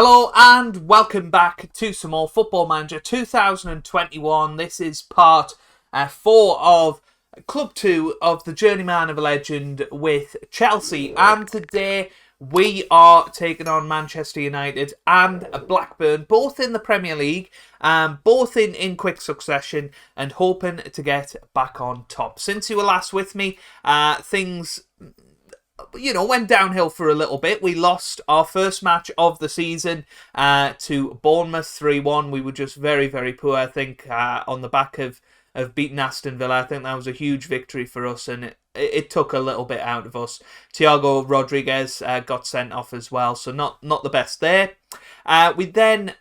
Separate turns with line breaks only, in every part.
Hello and welcome back to some more Football Manager 2021. This is part 4 of Club 2 of the Journeyman of a Legend with Chelsea. And today we are taking on Manchester United and Blackburn, both in the Premier League, both in quick succession, and hoping to get back on top. Since you were last with me, things went downhill for a little bit. We lost our first match of the season to Bournemouth 3-1. We were just very, very poor, I think, on the back of beating Aston Villa. I think that was a huge victory for us, and it took a little bit out of us. Thiago Rodriguez got sent off as well, so not the best there. We then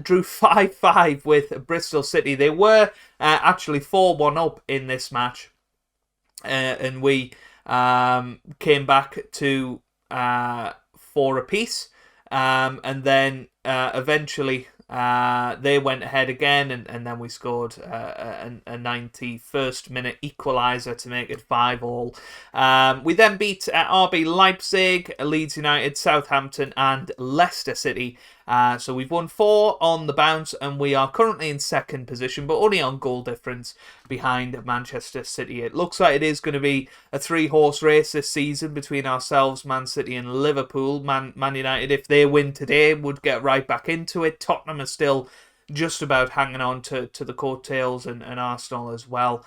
drew 5-5 with Bristol City. They were actually 4-1 up in this match, and we came back to 4 apiece, and then eventually they went ahead again, and then we scored a 91st minute equaliser to make it 5-5. We then beat RB Leipzig, Leeds United, Southampton and Leicester City. So we've won 4 on the bounce, and we are currently in second position, but only on goal difference behind Manchester City. It looks like it is going to be a 3-horse race this season between ourselves, Man City and Liverpool. Man United, if they win today, would get right back into it. Tottenham are still just about hanging on to the coattails, and Arsenal as well.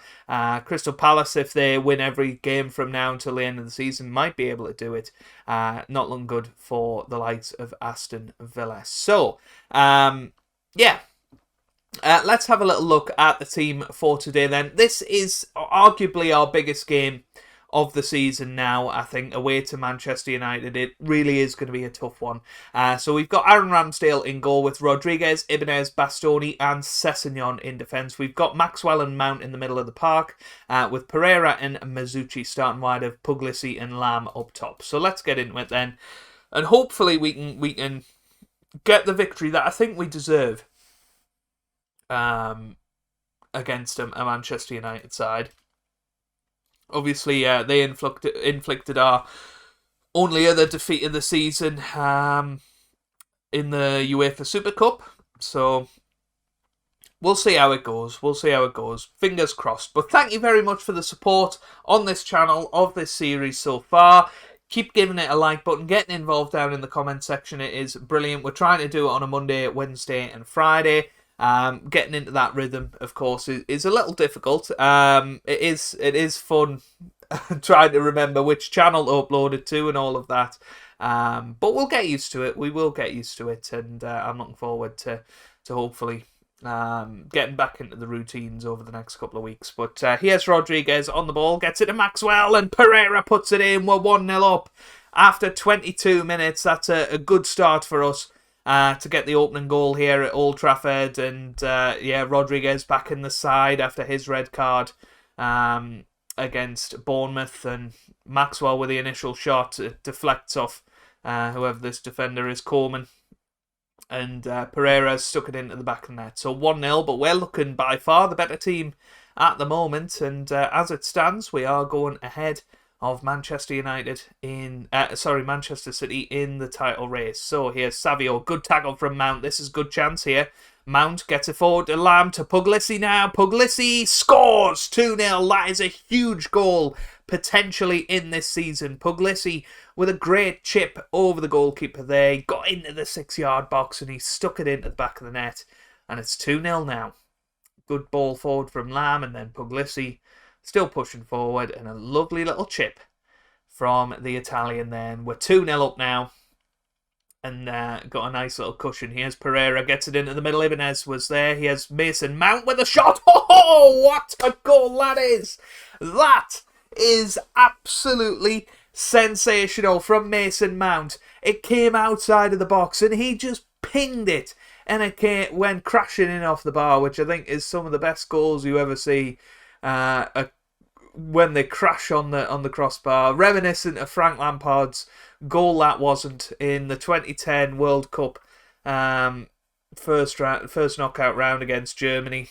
Crystal Palace, if they win every game from now until the end of the season, might be able to do it. Not looking good for the likes of Aston Villa. So, let's have a little look at the team for today then. This is arguably our biggest game of the season now, I think, away to Manchester United. It really is going to be a tough one. So we've got Aaron Ramsdale in goal with Rodriguez, Ibanez, Bastoni and Sessegnon in defence. We've got Maxwell and Mount in the middle of the park, with Pereira and Mazzucci starting wide of Puglisi and Lam up top. So let's get into it then. And hopefully we can get the victory that I think we deserve against a Manchester United side. Obviously, they inflicted our only other defeat of the season in the UEFA Super Cup. So we'll see how it goes. Fingers crossed. But thank you very much for the support on this channel of this series so far. Keep giving it a like button, getting involved down in the comment section. It is brilliant. We're trying to do it on a Monday, Wednesday and Friday. Getting into that rhythm, of course, is a little difficult. It is fun trying to remember which channel to upload it to and all of that. But we'll get used to it. We will get used to it, and I'm looking forward to hopefully getting back into the routines over the next couple of weeks. But here's Rodriguez on the ball, gets it to Maxwell, and Pereira puts it in. We're 1-0 up after 22 minutes. That's a good start for us. To get the opening goal here at Old Trafford, and Rodriguez back in the side after his red card against Bournemouth, and Maxwell with the initial shot, it deflects off whoever this defender is, Coleman, and Pereira stuck it into the back of the net. So 1-0, but we're looking by far the better team at the moment, and as it stands, we are going ahead of Manchester City in the title race. So here's Savio, good tackle from Mount. This is a good chance here. Mount gets it forward to Lam, to Puglisi now. Puglisi scores 2-0. That is a huge goal potentially in this season. Puglisi with a great chip over the goalkeeper there. He got into the 6-yard box and he stuck it into the back of the net. And it's 2-0 now. Good ball forward from Lam, and then Puglisi still pushing forward, and a lovely little chip from the Italian then. We're 2-0 up now, and got a nice little cushion. Here's Pereira, gets it into the middle. Ibanez was there. Here's Mason Mount with a shot. Oh, what a goal that is! That is absolutely sensational from Mason Mount. It came outside of the box, and he just pinged it, and it went crashing in off the bar, which I think is some of the best goals you ever see. When they crash on the crossbar, reminiscent of Frank Lampard's goal that wasn't in the 2010 World Cup first knockout round against Germany.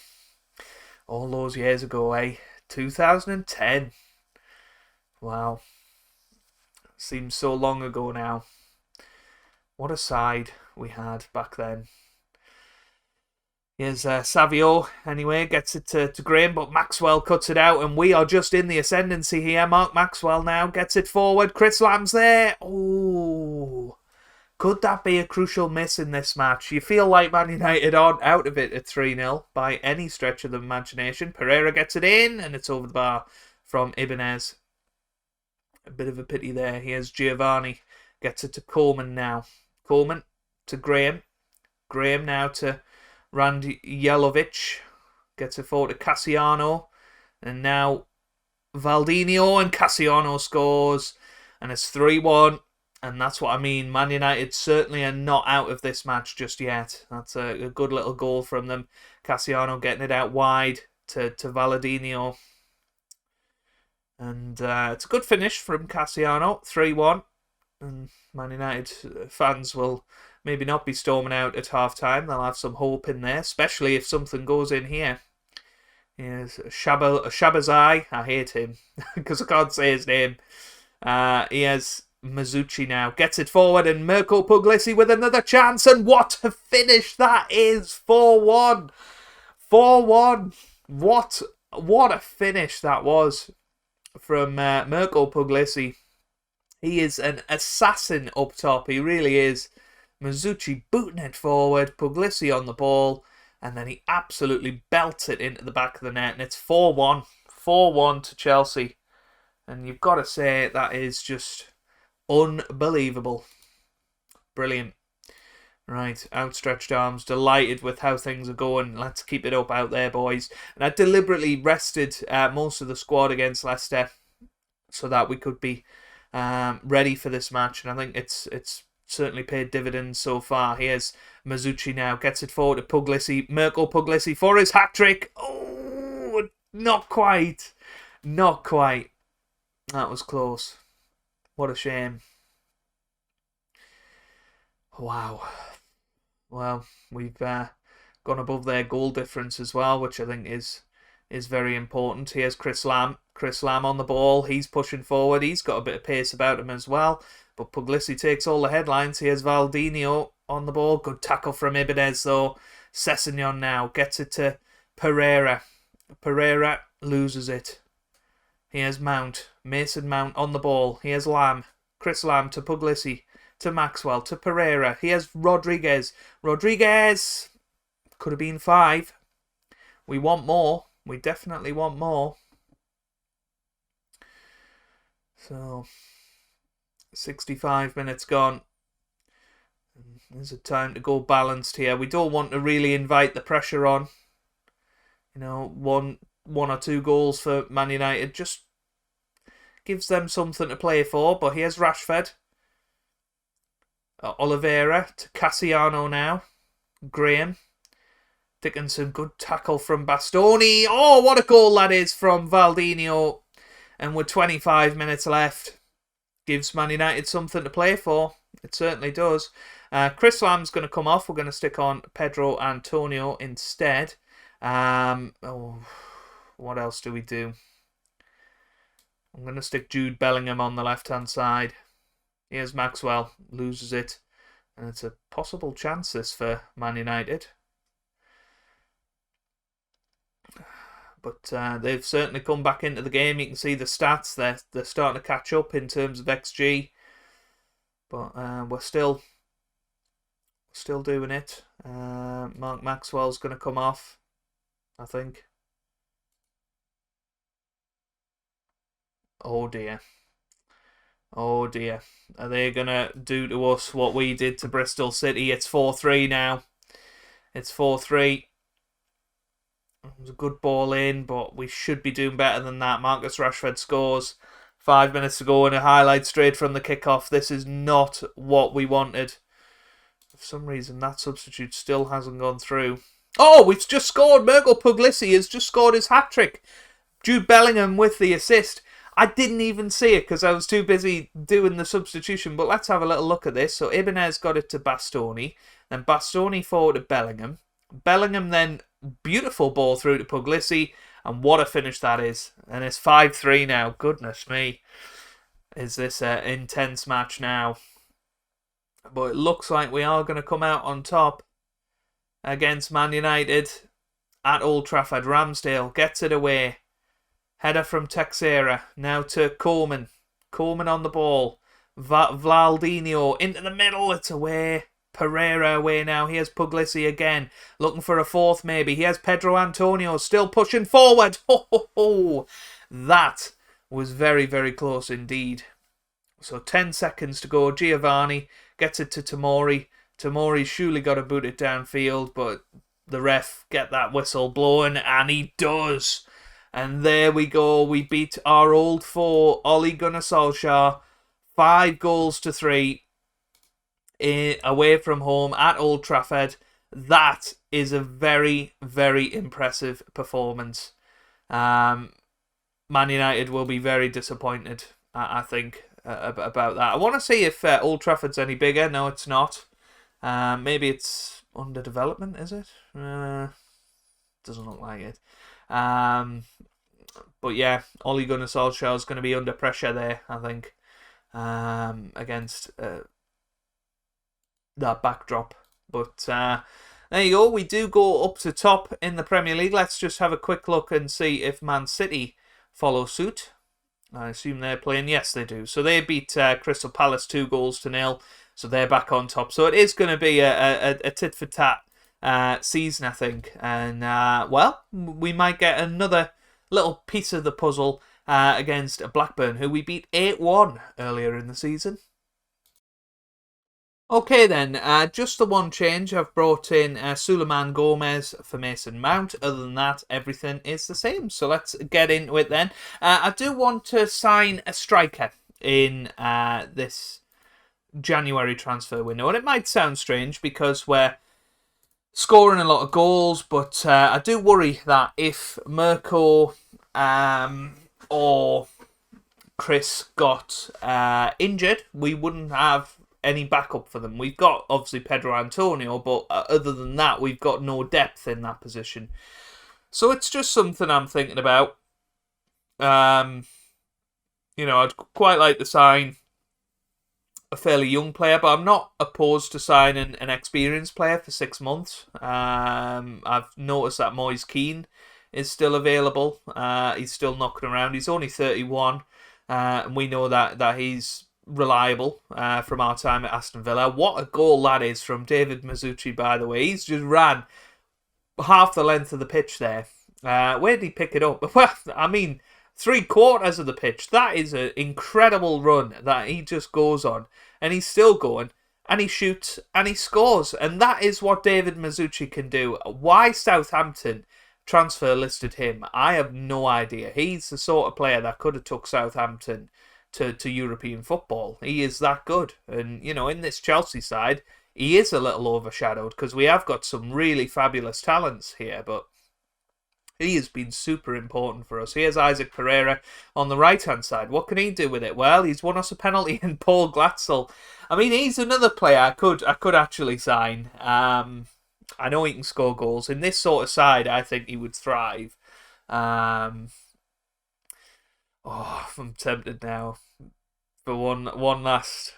All those years ago, 2010. Wow, seems so long ago now. What a side. we had back then. Here's Savio, anyway, gets it to Graham, but Maxwell cuts it out, and we are just in the ascendancy here. Mark Maxwell now gets it forward. Chris Lamb's there. Oh, could that be a crucial miss in this match? You feel like Man United aren't out of it at 3-0 by any stretch of the imagination. Pereira gets it in, and it's over the bar from Ibanez. A bit of a pity there. Here's Giovanni. Gets it to Coleman now. Coleman to Graham. Graham now to Randy Jelovic. Gets it forward to Cassiano. And now Valdinho, and Cassiano scores. And it's 3-1. And that's what I mean. Man United certainly are not out of this match just yet. That's a good little goal from them. Cassiano getting it out wide to Valdinho. And it's a good finish from Cassiano. 3-1. And Man United fans will maybe not be storming out at half-time. They'll have some hope in there, especially if something goes in here. Here's Shabazai. I hate him because I can't say his name. Here's Mazzucci now. Gets it forward, and Mirko Puglisi with another chance. And what a finish that is. 4-1. 4-1. What a finish that was from Mirko Puglisi. He is an assassin up top. He really is. Mazzucci booting it forward. Puglisi on the ball. And then he absolutely belts it into the back of the net. And it's 4-1. 4-1 to Chelsea. And you've got to say that is just unbelievable. Brilliant. Right, outstretched arms. Delighted with how things are going. Let's keep it up out there, boys. And I deliberately rested most of the squad against Leicester so that we could be ready for this match. And I think it's certainly paid dividends so far. Here's Mazzucci now. Gets it forward to Puglisi. Mirko Puglisi for his hat-trick. Oh, not quite. Not quite. That was close. What a shame. Wow. Well, we've gone above their goal difference as well, which I think is very important. Here's Chris Lamb. Chris Lamb on the ball. He's pushing forward. He's got a bit of pace about him as well. But Puglisi takes all the headlines. Here's Valdinho on the ball. Good tackle from Ibanez, though. Sessegnon now gets it to Pereira. Pereira loses it. Here's Mount. Mason Mount on the ball. Here's Lamb. Chris Lamb to Puglisi. To Maxwell. To Pereira. Here's Rodriguez. Rodriguez! Could have been 5. We want more. We definitely want more. So, 65 minutes gone. There's a time to go balanced here. We don't want to really invite the pressure on. You know, one or two goals for Man United just gives them something to play for. But here's Rashford. Oliveira to Cassiano now. Graham. Dickinson, good tackle from Bastoni. Oh, what a goal that is from Valdinho. And with 25 minutes left, gives Man United something to play for. It certainly does. Chris Lamb's going to come off. We're going to stick on Pedro Antonio instead. What else do we do? I'm going to stick Jude Bellingham on the left-hand side. Here's Maxwell. Loses it. And it's a possible chance this for Man United. But they've certainly come back into the game. You can see the stats. They're starting to catch up in terms of XG. But we're still doing it. Mark Maxwell's going to come off, I think. Oh dear. Oh dear. Are they going to do to us what we did to Bristol City? It's 4-3 now. It's 4-3. It was a good ball in, but we should be doing better than that. Marcus Rashford scores. 5 minutes to go and a highlight straight from the kickoff. This is not what we wanted. For some reason, that substitute still hasn't gone through. Oh, we've just scored. Mirko Puglisi has just scored his hat-trick. Jude Bellingham with the assist. I didn't even see it because I was too busy doing the substitution. But let's have a little look at this. So Ibanez got it to Bastoni. Then Bastoni forward to Bellingham. Bellingham then beautiful ball through to Puglisi. And what a finish that is. And it's 5-3 now. Goodness me. Is this an intense match now? But it looks like we are going to come out on top against Man United at Old Trafford. Ramsdale gets it away. Header from Texera. Now to Coleman. Coleman on the ball. Valdinho into the middle. It's away. Pereira away now. Here's Puglisi again. Looking for a fourth maybe. Here's Pedro Antonio still pushing forward. Ho, ho, ho. That was very, very close indeed. So 10 seconds to go. Giovanni gets it to Tomori. Tomori's surely got to boot it downfield, but the ref get that whistle blowing, and he does. And there we go. We beat our old foe, Ole Gunnar Solskjaer, 5-3 away from home at Old Trafford. That is a very, very impressive performance. Man United will be very disappointed, I think, about that. I want to see if Old Trafford's any bigger. No, it's not. Maybe it's under development, is it? Doesn't look like it. But yeah, Ole Gunnar Solskjaer is going to be under pressure there, I think, against that backdrop. But there you go. We do go up to top in the Premier League. Let's just have a quick look and see if Man City follow suit. I assume they're playing. Yes, they do. So they beat Crystal Palace 2-0. So they're back on top. So it is going to be a tit-for-tat season, I think. And, well, we might get another little piece of the puzzle against Blackburn, who we beat 8-1 earlier in the season. Okay then, just the one change. I've brought in Suleiman Gomez for Mason Mount. Other than that, everything is the same. So let's get into it then. I do want to sign a striker in this January transfer window. And it might sound strange because we're scoring a lot of goals, but I do worry that if Mirko or Chris got injured, we wouldn't have any backup for them. We've got, obviously, Pedro Antonio, but other than that, we've got no depth in that position. So it's just something I'm thinking about. I'd quite like to sign a fairly young player, but I'm not opposed to signing an experienced player for 6 months. I've noticed that Moise Keane is still available. He's still knocking around. He's only 31, and we know that he's reliable from our time at Aston Villa. What a goal that is from David Mazzucci, by the way. He's just ran half the length of the pitch there. Where did he pick it up? Well, I mean, 3/4 of the pitch. That is an incredible run that he just goes on. And he's still going. And he shoots. And he scores. And that is what David Mazzucci can do. Why Southampton transfer listed him, I have no idea. He's the sort of player that could have took Southampton to European football. He is that good. And, in this Chelsea side, he is a little overshadowed because we have got some really fabulous talents here, but he has been super important for us. Here's Isaac Pereira on the right-hand side. What can he do with it? Well, he's won us a penalty in Paul Glatzel. I mean, he's another player I could actually sign. I know he can score goals. In this sort of side, I think he would thrive. I'm tempted now for one last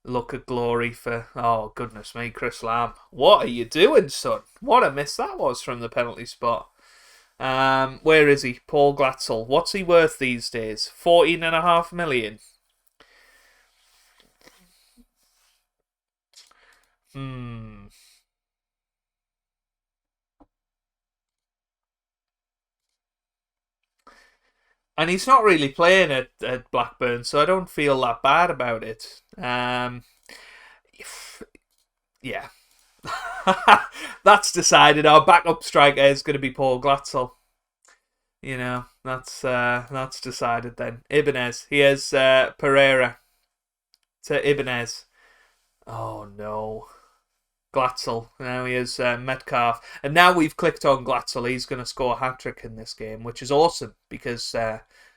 look at glory for, oh goodness me, Chris Lamb. What are you doing, son? What a miss that was from the penalty spot. Where is he? Paul Glatzel. What's he worth these days? 14.5 million. And he's not really playing at Blackburn, so I don't feel that bad about it. Yeah. That's decided. Our backup striker is going to be Paul Glatzel. That's decided then. Ibanez. Here's Pereira to Ibanez. Oh, no. Glatzel. Now he is Metcalf. And now we've clicked on Glatzel. He's going to score a hat-trick in this game, which is awesome because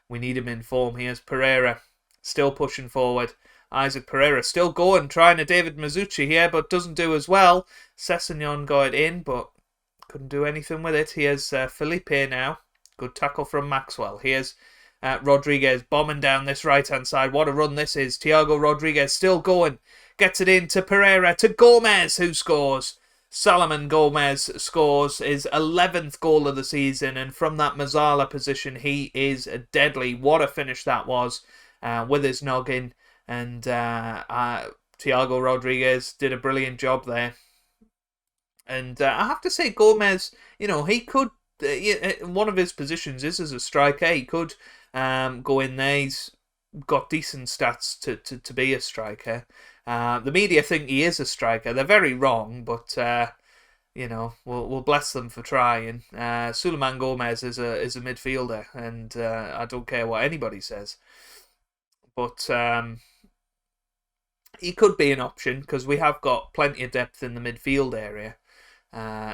we need him in form. Here's Pereira. Still pushing forward. Isaac Pereira still going, trying to David Mazzucci here, but doesn't do as well. Sessegnon got it in, but couldn't do anything with it. Here's Felipe now. Good tackle from Maxwell. Here's Rodriguez bombing down this right-hand side. What a run this is. Thiago Rodriguez still going. Gets it in to Pereira, to Gomez, who scores. Salomon Gomez scores his 11th goal of the season, and from that Mazzala position, he is deadly. What a finish that was with his noggin, and Thiago Rodriguez did a brilliant job there. And I have to say, Gomez, he could, one of his positions is as a striker. He could go in there. He's got decent stats to be a striker. The media think he is a striker. They're very wrong, but we'll bless them for trying. Suleiman Gomez is a midfielder, and I don't care what anybody says. But he could be an option because we have got plenty of depth in the midfield area.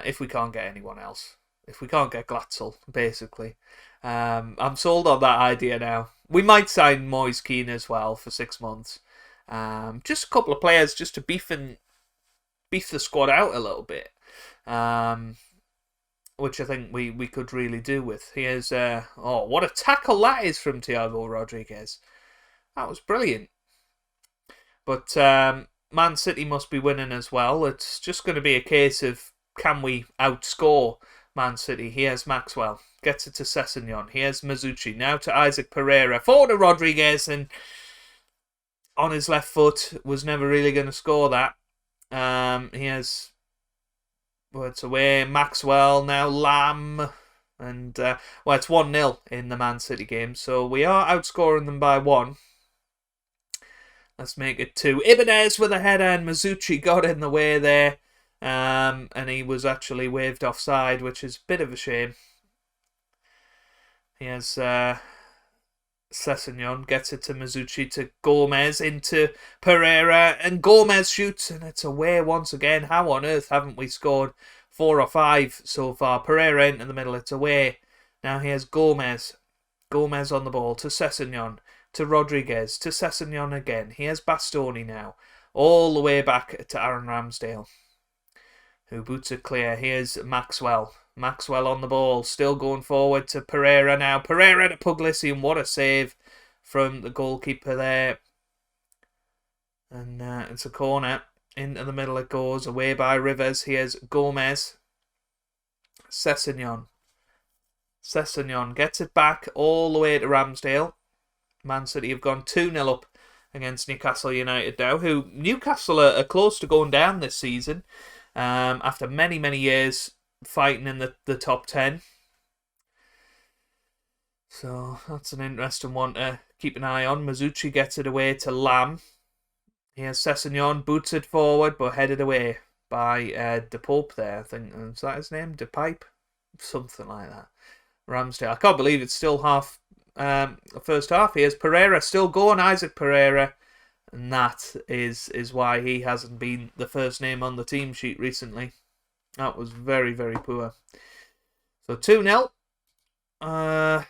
If we can't get anyone else, if we can't get Glatzel, basically, I'm sold on that idea now. We might sign Moise Keane as well for 6 months. Just a couple of players just to beef the squad out a little bit, which I think we could really do with. Here's what a tackle that is from Thiago Rodriguez. That was brilliant. But Man City must be winning as well. It's just going to be a case of, can we outscore Man City? Here's Maxwell. Gets it to Sessegnon. Here's Mazzucci. Now to Isaac Pereira. Forward to Rodriguez, and on his left foot, was never really going to score that. Here's, it's away. Maxwell, now Lamb. And, it's 1-0 in the Man City game. So we are outscoring them by 1. Let's make it 2. Ibanez with a header, and Mazzucci got in the way there. And he was actually waved offside, which is a bit of a shame. Here's Sessegnon, gets it to Mazzucci, to Gomez, into Pereira, and Gomez shoots, and it's away once again. How on earth haven't we scored 4 or 5 so far? Pereira into the middle, it's away. Now here's Gomez. Gomez on the ball, to Sessegnon, to Rodriguez, to Sessegnon again. Here's Bastoni now, all the way back to Aaron Ramsdale, who boots it clear. Here's Maxwell. Maxwell on the ball, still going forward to Pereira now. Pereira to Puglisi, and what a save from the goalkeeper there. And it's a corner. Into the middle it goes, away by Rivers. Here's Gomez. Sessegnon. Sessegnon gets it back all the way to Ramsdale. Man City have gone 2-0 up against Newcastle United now, who Newcastle are close to going down this season. After many, many years fighting in the top 10. So that's an interesting one to keep an eye on. Mazzucci gets it away to Lamb. Here's Sessegnon, boots it forward, but headed away by De Pope there, I think. Is that his name? De Pipe? Something like that. Ramsdale. I can't believe it's still the first half. Here's Pereira, still going, Isaac Pereira. And that is why he hasn't been the first name on the team sheet recently. That was very, very poor. So 2-0. I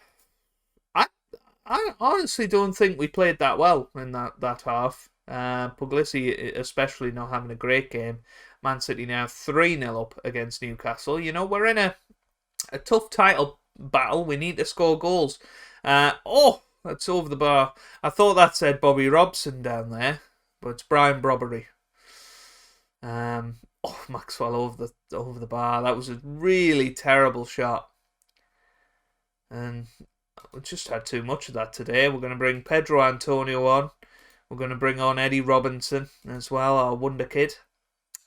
honestly don't think we played that well in that half. Puglisi especially not having a great game. Man City now 3-0 up against Newcastle. We're in a tough title battle. We need to score goals. That's over the bar. I thought that said Bobby Robson down there, but it's Brian Brobbery. Maxwell over the bar. That was a really terrible shot. And we just had too much of that today. We're going to bring Pedro Antonio on. We're going to bring on Eddie Robinson as well, our wonder kid.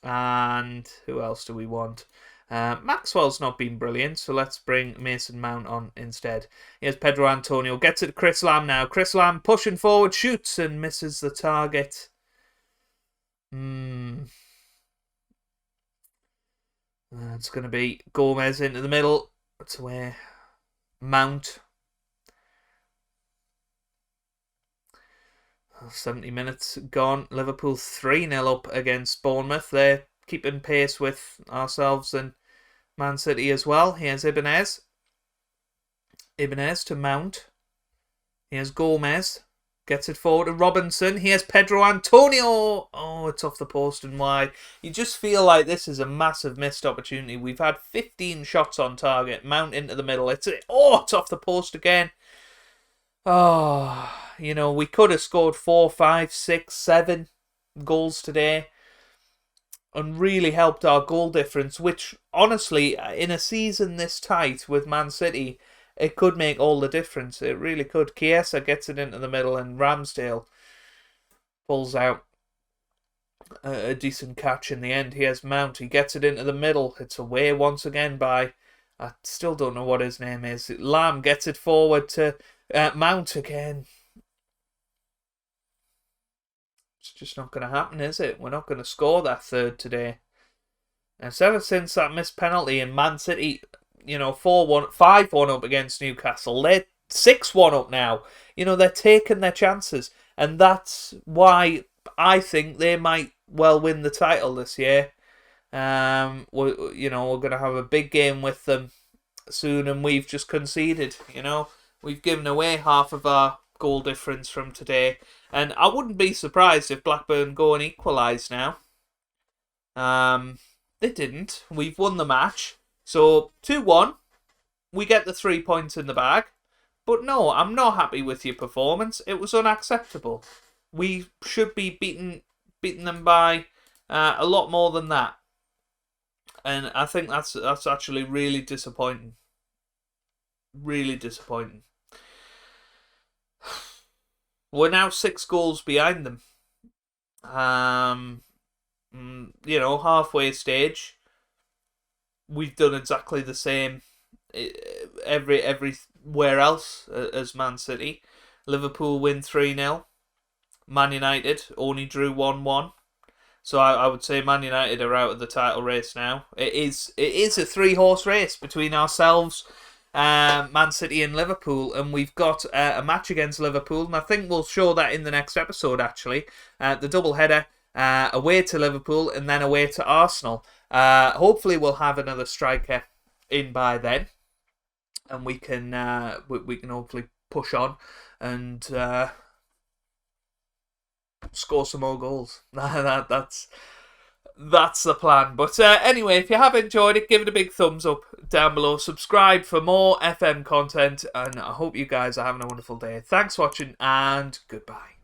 And who else do we want? Maxwell's not been brilliant, so let's bring Mason Mount on instead. Here's Pedro Antonio, gets it to Chris Lamb now. Chris Lamb pushing forward, shoots and misses the target. It's going to be Gomez into the middle. That's where Mount. 70 minutes gone. Liverpool 3-0 up against Bournemouth. They're keeping pace with ourselves and Man City as well. Here's Ibanez. Ibanez to Mount. Here's Gomez. Gets it forward to Robinson. Here's Pedro Antonio. Oh, it's off the post and wide. You just feel like this is a massive missed opportunity. We've had 15 shots on target. Mount into the middle. It's off the post again. We could have scored 4, 5, 6, 7 goals today and really helped our goal difference, which, honestly, in a season this tight with Man City, it could make all the difference. It really could. Chiesa gets it into the middle and Ramsdale pulls out a decent catch in the end. He has Mount. He gets it into the middle. It's away once again by... I still don't know what his name is. Lamb gets it forward to Mount again. It's just not going to happen, is it? We're not going to score that third today. And it's ever since that missed penalty in Man City, 4-1, 5-1 up against Newcastle. They're 6-1 up now. They're taking their chances. And that's why I think they might well win the title this year. We're going to have a big game with them soon, and we've just conceded. We've given away half of our goal difference from today, and I wouldn't be surprised if Blackburn go and equalise now. They didn't. We've won the match, so 2-1. We get the 3 points in the bag. But no, I'm not happy with your performance. It was unacceptable. We should be beating them by a lot more than that. And I think that's actually really disappointing. Really disappointing. We're now 6 goals behind them. Halfway stage. We've done exactly the same everywhere else as Man City. Liverpool win 3-0. Man United only drew 1-1. So I would say Man United are out of the title race now. It is a 3-horse race between ourselves, Man City and Liverpool, and we've got a match against Liverpool, and I think we'll show that in the next episode actually. The double-header away to Liverpool and then away to Arsenal. Hopefully we'll have another striker in by then, and we can hopefully push on and score some more goals. That's the plan. But anyway, if you have enjoyed it, give it a big thumbs up down below. Subscribe for more FM content, and I hope you guys are having a wonderful day. Thanks for watching, and goodbye.